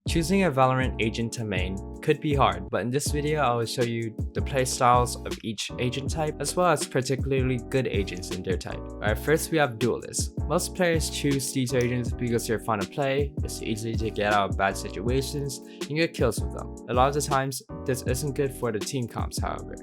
Choosing a Valorant agent to main could be hard, but in this video I will show you the playstyles of each agent type as well as particularly good agents in their type. Alright, first we have duelists. Most players choose these agents because they're fun to play, it's easy to get out of bad situations, and get kills with them. A lot of the times this isn't good for the team comps however,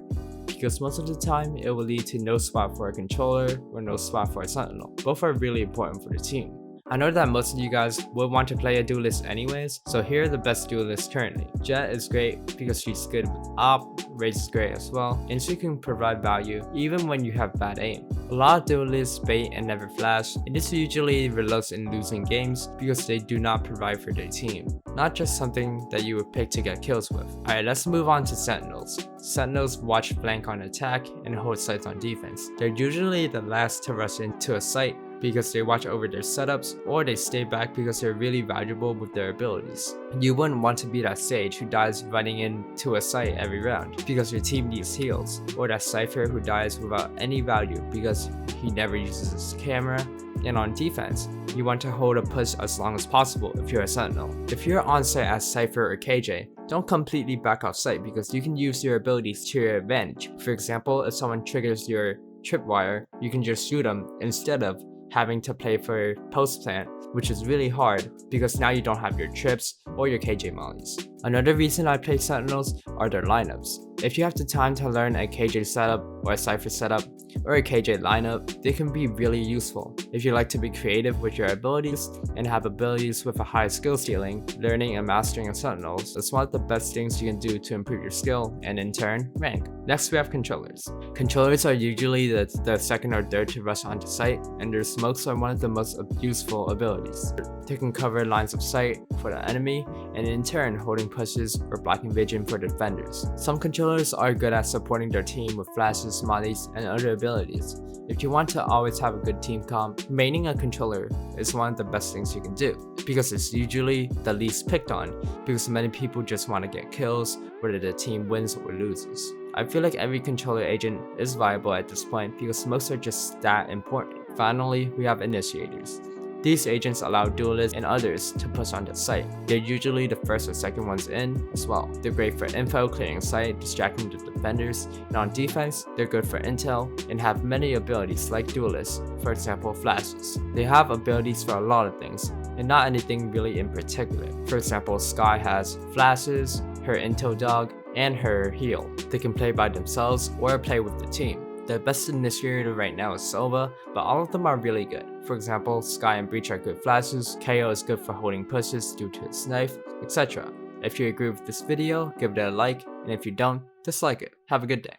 because most of the time it will lead to no spot for a controller or no spot for a sentinel. Both are really important for the team. I know that most of you guys would want to play a duelist anyways, so here are the best duelists currently. Jet is great because she's good with op, Raze is great as well, and she can provide value even when you have bad aim. A lot of duelists bait and never flash, and this usually results in losing games because they do not provide for their team. Not just something that you would pick to get kills with. Alright, let's move on to sentinels. Sentinels watch flank on attack and hold sites on defense. They're usually the last to rush into a site because they watch over their setups, or they stay back because they're really valuable with their abilities. You wouldn't want to be that Sage who dies running into a site every round because your team needs heals, or that Cypher who dies without any value because he never uses his camera. And on defense, you want to hold a push as long as possible if you're a sentinel. If you're on site as Cypher or KJ, don't completely back off site because you can use your abilities to your advantage. For example, if someone triggers your tripwire, you can just shoot them instead of having to play for post plant, which is really hard because now you don't have your trips or your KJ mollies. Another reason I play sentinels are their lineups. If you have the time to learn a KJ setup or a Cypher setup or a KJ lineup, they can be really useful. If you like to be creative with your abilities and have abilities with a high skill ceiling, learning and mastering of sentinels is one of the best things you can do to improve your skill and in turn, rank. Next we have controllers. Controllers are usually the second or third to rush onto site, and their smokes are one of the most useful abilities. They can cover lines of sight for the enemy, and in turn holding pushes or blocking vision for defenders. Some controllers are good at supporting their team with flashes, mollies, and other abilities. If you want to always have a good team comp, maining a controller is one of the best things you can do, because it's usually the least picked on, because many people just want to get kills whether the team wins or loses. I feel like every controller agent is viable at this point because most are just that important. Finally, we have initiators. These agents allow duelists and others to push onto site. They're usually the first or second ones in as well. They're great for info, clearing site, distracting the defenders, and on defense, they're good for intel and have many abilities like duelists, for example flashes. They have abilities for a lot of things, and not anything really in particular. For example, Skye has flashes, her intel dog, and her heal. They can play by themselves or play with the team. The best initiator right now is Sova, but all of them are really good. For example, Skye and Breach are good flashes, KO is good for holding pushes due to his knife, etc. If you agree with this video, give it a like, and if you don't, dislike it. Have a good day.